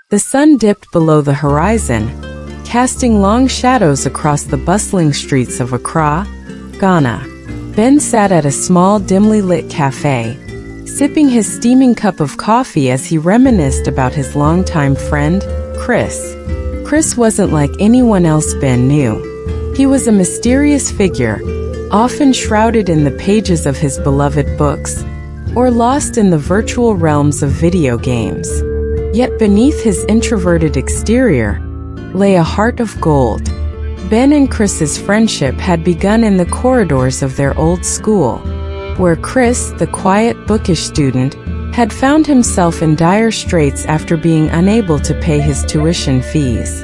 The sun dipped below the horizon, casting long shadows across the bustling streets of Accra, Ghana. Ben sat at a small, dimly lit cafe, sipping his steaming cup of coffee as he reminisced about his longtime friend, Chris. Chris wasn't like anyone else Ben knew. He was a mysterious figure, often shrouded in the pages of his beloved books, or lost in the virtual realms of video games. Yet beneath his introverted exterior lay a heart of gold. Ben and Chris's friendship had begun in the corridors of their old school, where Chris, the quiet, bookish student, had found himself in dire straits after being unable to pay his tuition fees.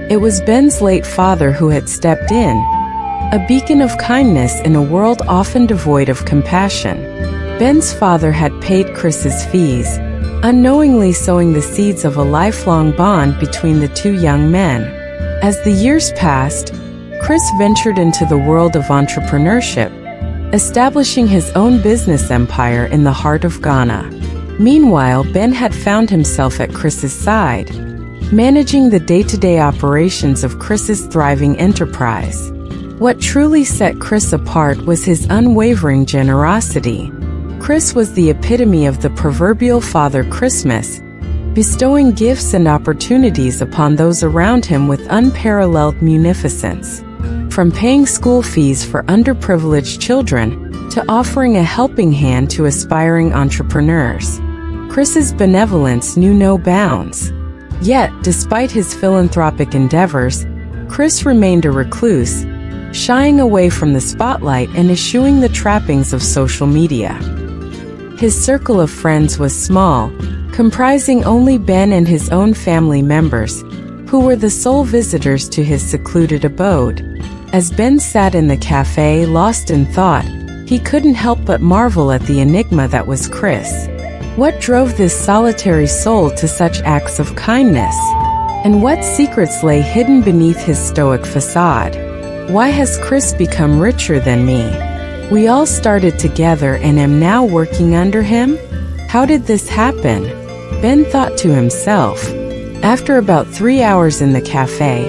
It was Ben's late father who had stepped in, a beacon of kindness in a world often devoid of compassion. Ben's father had paid Chris's fees, unknowingly sowing the seeds of a lifelong bond between the two young men. As the years passed, Chris ventured into the world of entrepreneurship, establishing his own business empire in the heart of Ghana. Meanwhile, Ben had found himself at Chris's side, managing the day-to-day operations of Chris's thriving enterprise. What truly set Chris apart was his unwavering generosity. Chris was the epitome of the proverbial Father Christmas, bestowing gifts and opportunities upon those around him with unparalleled munificence. From paying school fees for underprivileged children to offering a helping hand to aspiring entrepreneurs, Chris's benevolence knew no bounds. Yet, despite his philanthropic endeavors, Chris remained a recluse, shying away from the spotlight and eschewing the trappings of social media. His circle of friends was small, comprising only Ben and his own family members, who were the sole visitors to his secluded abode. As Ben sat in the cafe, lost in thought, he couldn't help but marvel at the enigma that was Chris. What drove this solitary soul to such acts of kindness? And what secrets lay hidden beneath his stoic facade? Why has Chris become richer than me? We all started together and am now working under him? How did this happen? Ben thought to himself. After about 3 hours in the cafe,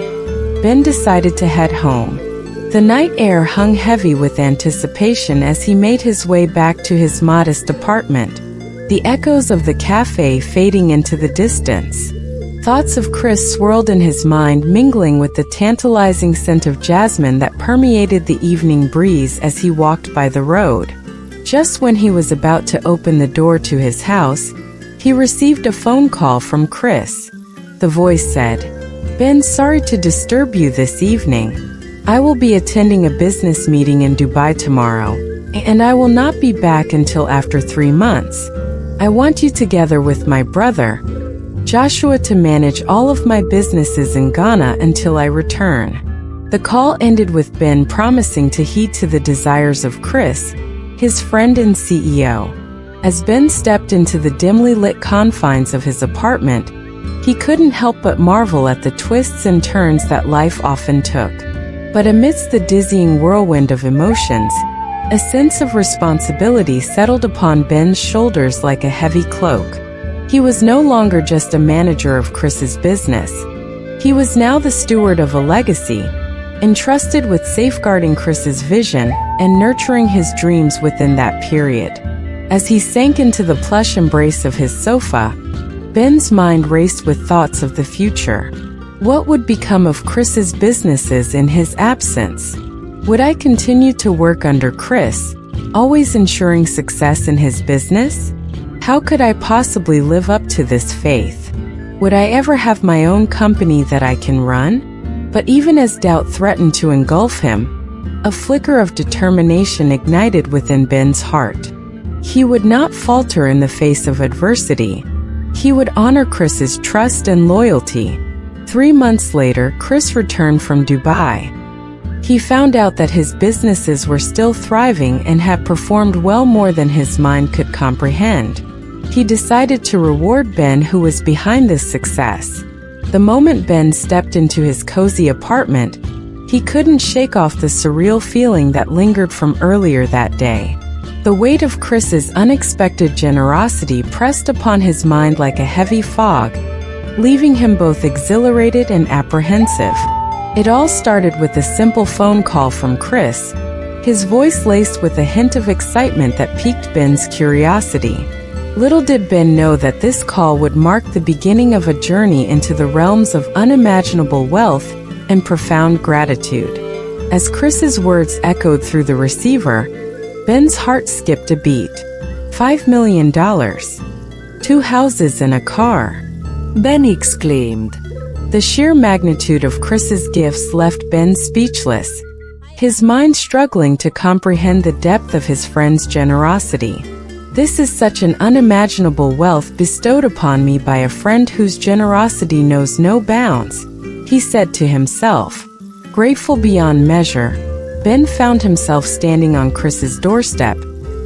Ben decided to head home. The night air hung heavy with anticipation as he made his way back to his modest apartment, the echoes of the cafe fading into the distance. Thoughts of Chris swirled in his mind, mingling with the tantalizing scent of jasmine that permeated the evening breeze as he walked by the road. Just when he was about to open the door to his house, he received a phone call from Chris. The voice said, "Ben, sorry to disturb you this evening. I will be attending a business meeting in Dubai tomorrow, and I will not be back until after 3 months. I want you together with my brother, Joshua, to manage all of my businesses in Ghana until I return." The call ended with Ben promising to heed to the desires of Chris, his friend and CEO. As Ben stepped into the dimly lit confines of his apartment, he couldn't help but marvel at the twists and turns that life often took. But amidst the dizzying whirlwind of emotions, a sense of responsibility settled upon Ben's shoulders like a heavy cloak. He was no longer just a manager of Chris's business. He was now the steward of a legacy, entrusted with safeguarding Chris's vision and nurturing his dreams within that period. As he sank into the plush embrace of his sofa, Ben's mind raced with thoughts of the future. What would become of Chris's businesses in his absence? Would I continue to work under Chris, always ensuring success in his business? How could I possibly live up to this faith? Would I ever have my own company that I can run? But even as doubt threatened to engulf him, a flicker of determination ignited within Ben's heart. He would not falter in the face of adversity. He would honor Chris's trust and loyalty. 3 months later, Chris returned from Dubai. He found out that his businesses were still thriving and had performed well more than his mind could comprehend. He decided to reward Ben, who was behind this success. The moment Ben stepped into his cozy apartment, he couldn't shake off the surreal feeling that lingered from earlier that day. The weight of Chris's unexpected generosity pressed upon his mind like a heavy fog, leaving him both exhilarated and apprehensive. It all started with a simple phone call from Chris, his voice laced with a hint of excitement that piqued Ben's curiosity. Little did Ben know that this call would mark the beginning of a journey into the realms of unimaginable wealth and profound gratitude. As Chris's words echoed through the receiver, Ben's heart skipped a beat. $5 million. 2 houses and a car. Ben exclaimed. The sheer magnitude of Chris's gifts left Ben speechless, his mind struggling to comprehend the depth of his friend's generosity. This is such an unimaginable wealth bestowed upon me by a friend whose generosity knows no bounds, he said to himself. Grateful beyond measure, Ben found himself standing on Chris's doorstep,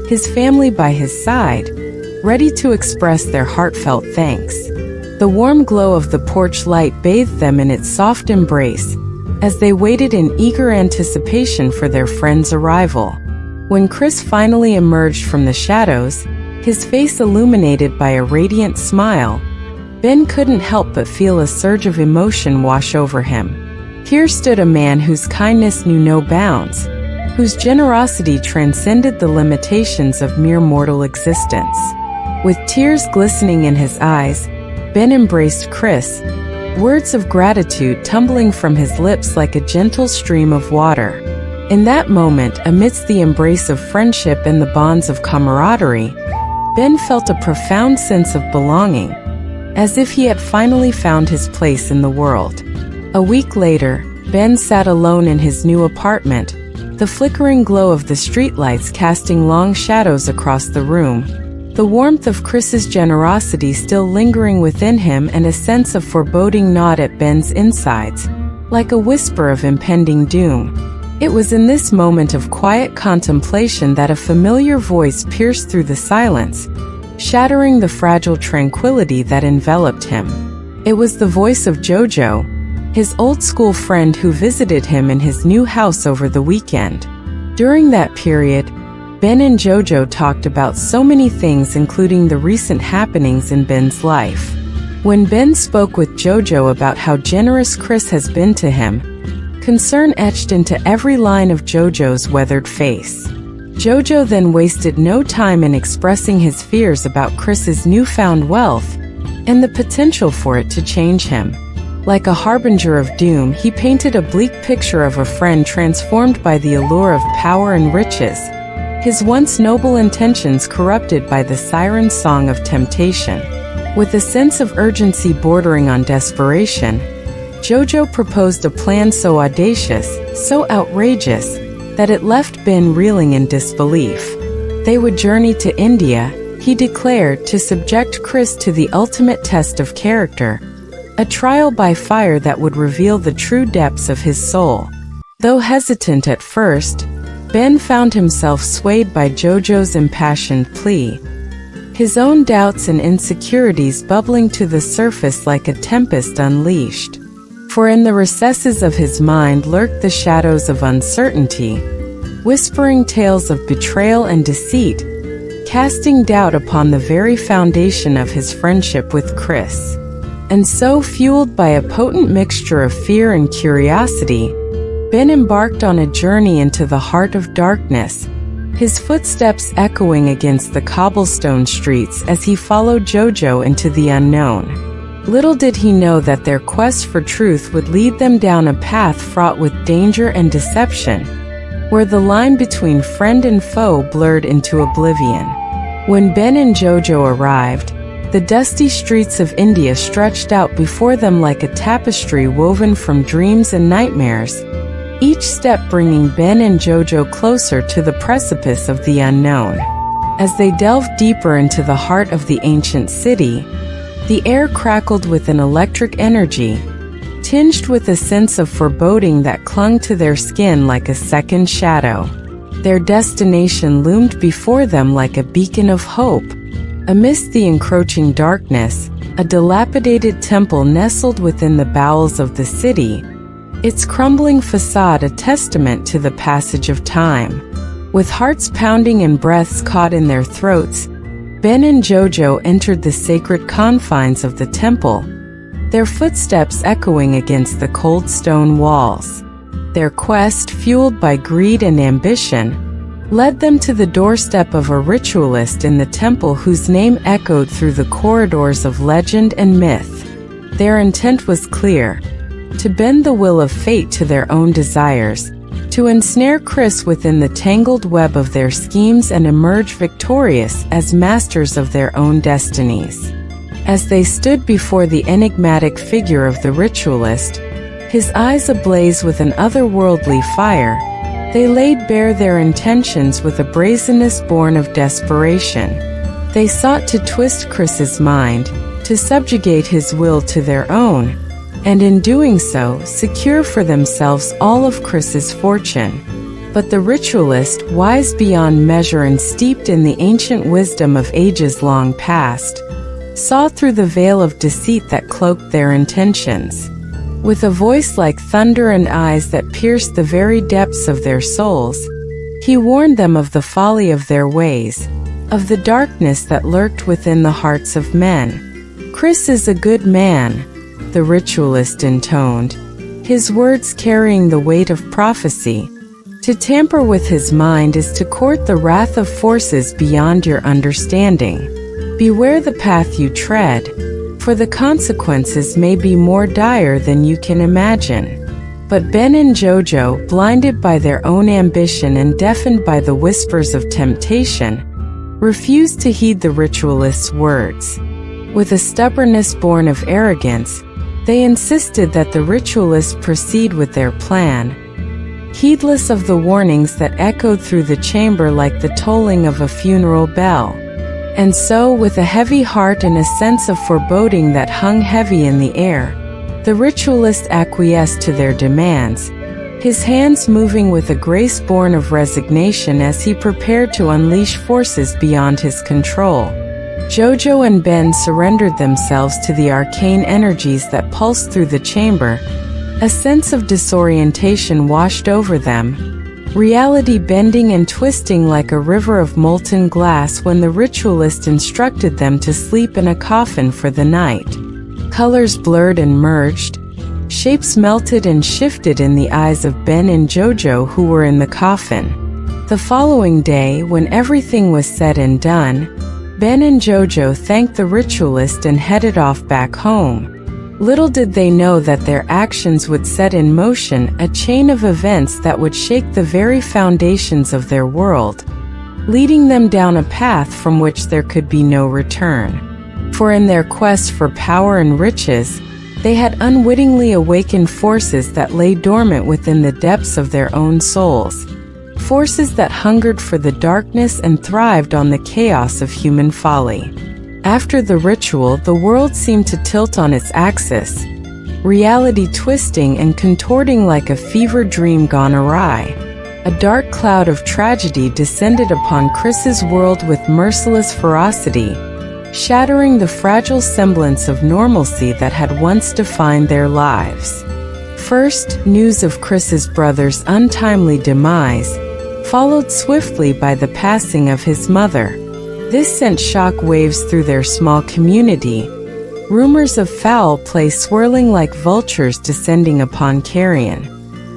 his family by his side, ready to express their heartfelt thanks. The warm glow of the porch light bathed them in its soft embrace, as they waited in eager anticipation for their friend's arrival. When Chris finally emerged from the shadows, his face illuminated by a radiant smile, Ben couldn't help but feel a surge of emotion wash over him. Here stood a man whose kindness knew no bounds, whose generosity transcended the limitations of mere mortal existence. With tears glistening in his eyes, Ben embraced Chris, words of gratitude tumbling from his lips like a gentle stream of water. In that moment, amidst the embrace of friendship and the bonds of camaraderie, Ben felt a profound sense of belonging, as if he had finally found his place in the world. A week later, Ben sat alone in his new apartment, the flickering glow of the streetlights casting long shadows across the room, the warmth of Chris's generosity still lingering within him and a sense of foreboding gnawed at Ben's insides, like a whisper of impending doom. It was in this moment of quiet contemplation that a familiar voice pierced through the silence, shattering the fragile tranquility that enveloped him. It was the voice of Jojo, his old school friend who visited him in his new house over the weekend. During that period, Ben and Jojo talked about so many things, including the recent happenings in Ben's life. When Ben spoke with Jojo about how generous Chris has been to him, concern etched into every line of Jojo's weathered face. Jojo then wasted no time in expressing his fears about Chris's newfound wealth and the potential for it to change him. Like a harbinger of doom, he painted a bleak picture of a friend transformed by the allure of power and riches, his once noble intentions corrupted by the siren song of temptation. With a sense of urgency bordering on desperation, Jojo proposed a plan so audacious, so outrageous, that it left Ben reeling in disbelief. They would journey to India, he declared, to subject Chris to the ultimate test of character, a trial by fire that would reveal the true depths of his soul. Though hesitant at first, Ben found himself swayed by Jojo's impassioned plea, his own doubts and insecurities bubbling to the surface like a tempest unleashed. For in the recesses of his mind lurked the shadows of uncertainty, whispering tales of betrayal and deceit, casting doubt upon the very foundation of his friendship with Chris. And so, fueled by a potent mixture of fear and curiosity, Ben embarked on a journey into the heart of darkness, his footsteps echoing against the cobblestone streets as he followed Jojo into the unknown. Little did he know that their quest for truth would lead them down a path fraught with danger and deception, where the line between friend and foe blurred into oblivion. When Ben and Jojo arrived, the dusty streets of India stretched out before them like a tapestry woven from dreams and nightmares, each step bringing Ben and Jojo closer to the precipice of the unknown. As they delved deeper into the heart of the ancient city, the air crackled with an electric energy, tinged with a sense of foreboding that clung to their skin like a second shadow. Their destination loomed before them like a beacon of hope. Amidst the encroaching darkness, a dilapidated temple nestled within the bowels of the city, its crumbling facade a testament to the passage of time. With hearts pounding and breaths caught in their throats, Ben and Jojo entered the sacred confines of the temple, their footsteps echoing against the cold stone walls. Their quest, fueled by greed and ambition, led them to the doorstep of a ritualist in the temple whose name echoed through the corridors of legend and myth. Their intent was clear: to bend the will of fate to their own desires, to ensnare Chris within the tangled web of their schemes and emerge victorious as masters of their own destinies. As they stood before the enigmatic figure of the ritualist, his eyes ablaze with an otherworldly fire, they laid bare their intentions with a brazenness born of desperation. They sought to twist Chris's mind, to subjugate his will to their own, and in doing so, secure for themselves all of Chris's fortune. But the ritualist, wise beyond measure and steeped in the ancient wisdom of ages long past, saw through the veil of deceit that cloaked their intentions. With a voice like thunder and eyes that pierced the very depths of their souls, he warned them of the folly of their ways, of the darkness that lurked within the hearts of men. "Chris is a good man," the ritualist intoned, his words carrying the weight of prophecy. "To tamper with his mind is to court the wrath of forces beyond your understanding. Beware the path you tread, for the consequences may be more dire than you can imagine." But Ben and Jojo, blinded by their own ambition and deafened by the whispers of temptation, refused to heed the ritualist's words. With a stubbornness born of arrogance, they insisted that the ritualist proceed with their plan, heedless of the warnings that echoed through the chamber like the tolling of a funeral bell. And so, with a heavy heart and a sense of foreboding that hung heavy in the air, the ritualist acquiesced to their demands, his hands moving with a grace born of resignation as he prepared to unleash forces beyond his control. Jojo and Ben surrendered themselves to the arcane energies that pulsed through the chamber. A sense of disorientation washed over them, reality bending and twisting like a river of molten glass when the ritualist instructed them to sleep in a coffin for the night. Colors blurred and merged, shapes melted and shifted in the eyes of Ben and Jojo who were in the coffin. The following day, when everything was said and done, Ben and Jojo thanked the ritualist and headed off back home. Little did they know that their actions would set in motion a chain of events that would shake the very foundations of their world, leading them down a path from which there could be no return. For in their quest for power and riches, they had unwittingly awakened forces that lay dormant within the depths of their own souls, forces that hungered for the darkness and thrived on the chaos of human folly. After the ritual, the world seemed to tilt on its axis, reality twisting and contorting like a fever dream gone awry. A dark cloud of tragedy descended upon Chris's world with merciless ferocity, shattering the fragile semblance of normalcy that had once defined their lives. First, news of Chris's brother's untimely demise, followed swiftly by the passing of his mother. This sent shock waves through their small community, rumors of foul play swirling like vultures descending upon carrion.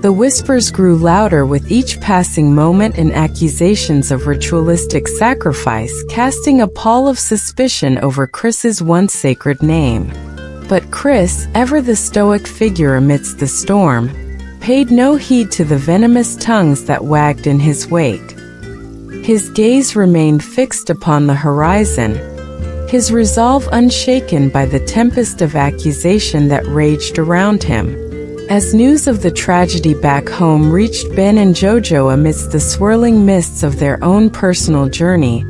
The whispers grew louder with each passing moment and accusations of ritualistic sacrifice casting a pall of suspicion over Chris's once sacred name. But Chris, ever the stoic figure amidst the storm, paid no heed to the venomous tongues that wagged in his wake. His gaze remained fixed upon the horizon, his resolve unshaken by the tempest of accusation that raged around him. As news of the tragedy back home reached Ben and Jojo amidst the swirling mists of their own personal journey,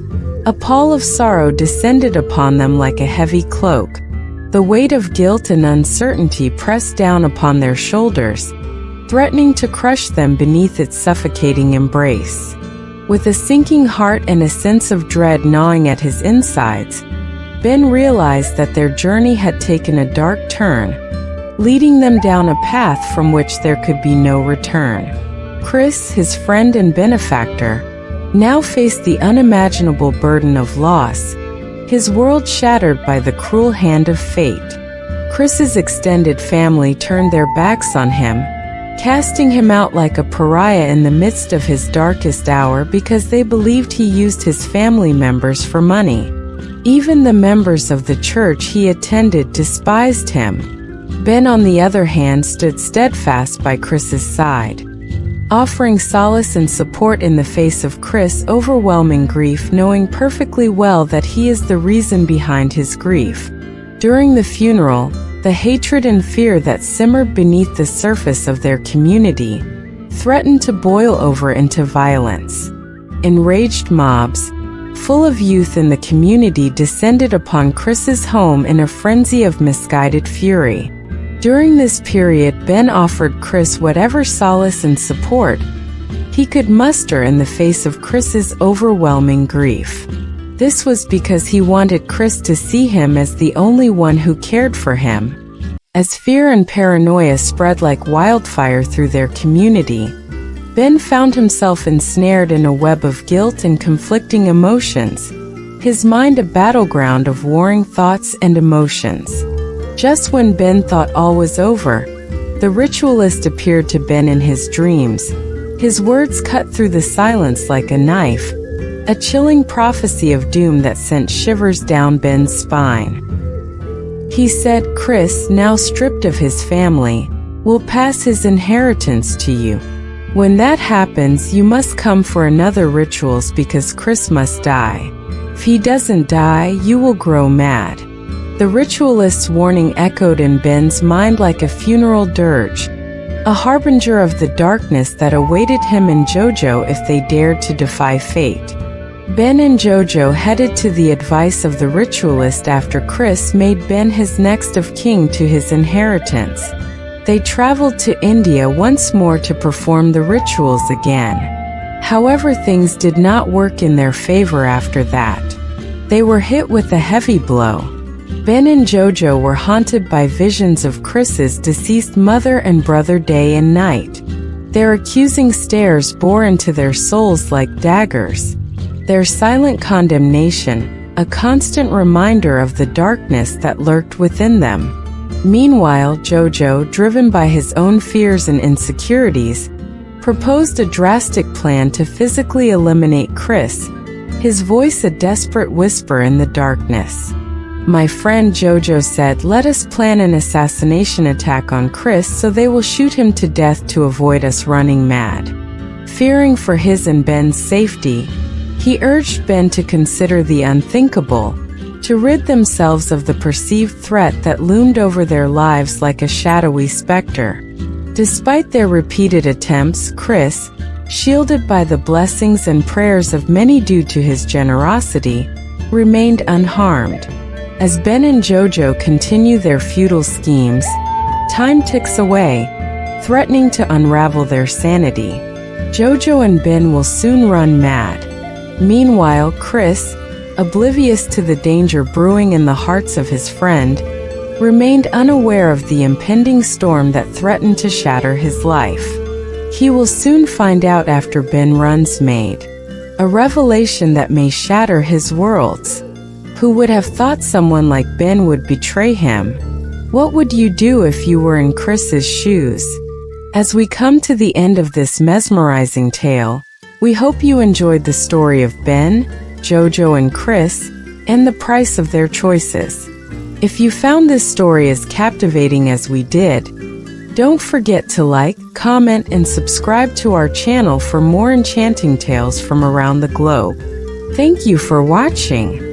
a pall of sorrow descended upon them like a heavy cloak. The weight of guilt and uncertainty pressed down upon their shoulders, threatening to crush them beneath its suffocating embrace. With a sinking heart and a sense of dread gnawing at his insides, Ben realized that their journey had taken a dark turn, leading them down a path from which there could be no return. Chris, his friend and benefactor, now faced the unimaginable burden of loss, his world shattered by the cruel hand of fate. Chris's extended family turned their backs on him, casting him out like a pariah in the midst of his darkest hour because they believed he used his family members for money. Even the members of the church he attended despised him. Ben, on the other hand, stood steadfast by Chris's side, offering solace and support in the face of Chris' overwhelming grief, knowing perfectly well that he is the reason behind his grief. During the funeral, the hatred and fear that simmered beneath the surface of their community threatened to boil over into violence. Enraged mobs, full of youth in the community, descended upon Chris's home in a frenzy of misguided fury. During this period, Ben offered Chris whatever solace and support he could muster in the face of Chris's overwhelming grief. This was because he wanted Chris to see him as the only one who cared for him. As fear and paranoia spread like wildfire through their community, Ben found himself ensnared in a web of guilt and conflicting emotions, his mind a battleground of warring thoughts and emotions. Just when Ben thought all was over, the ritualist appeared to Ben in his dreams. His words cut through the silence like a knife, a chilling prophecy of doom that sent shivers down Ben's spine. He said, "Chris, now stripped of his family, will pass his inheritance to you. When that happens, you must come for another rituals because Chris must die. If he doesn't die, you will grow mad." The ritualist's warning echoed in Ben's mind like a funeral dirge, a harbinger of the darkness that awaited him and Jojo if they dared to defy fate. Ben and Jojo headed to the advice of the ritualist after Chris made Ben his next of kin to his inheritance. They traveled to India once more to perform the rituals again. However, things did not work in their favor after that. They were hit with a heavy blow. Ben and Jojo were haunted by visions of Chris's deceased mother and brother day and night. Their accusing stares bore into their souls like daggers, their silent condemnation, a constant reminder of the darkness that lurked within them. Meanwhile, Jojo, driven by his own fears and insecurities, proposed a drastic plan to physically eliminate Chris, his voice a desperate whisper in the darkness. My friend Jojo said, "Let us plan an assassination attack on Chris so they will shoot him to death to avoid us running mad." Fearing for his and Ben's safety, he urged Ben to consider the unthinkable, to rid themselves of the perceived threat that loomed over their lives like a shadowy specter. Despite their repeated attempts, Chris, shielded by the blessings and prayers of many due to his generosity, remained unharmed. As Ben and Jojo continue their futile schemes, time ticks away, threatening to unravel their sanity. Jojo and Ben will soon run mad. Meanwhile, Chris, oblivious to the danger brewing in the hearts of his friend, remained unaware of the impending storm that threatened to shatter his life. He will soon find out after Ben runs mad, a revelation that may shatter his worlds. Who would have thought someone like Ben would betray him? What would you do if you were in Chris's shoes? As we come to the end of this mesmerizing tale, we hope you enjoyed the story of Ben, Jojo, and Chris, and the price of their choices. If you found this story as captivating as we did, don't forget to like, comment, and subscribe to our channel for more enchanting tales from around the globe. Thank you for watching.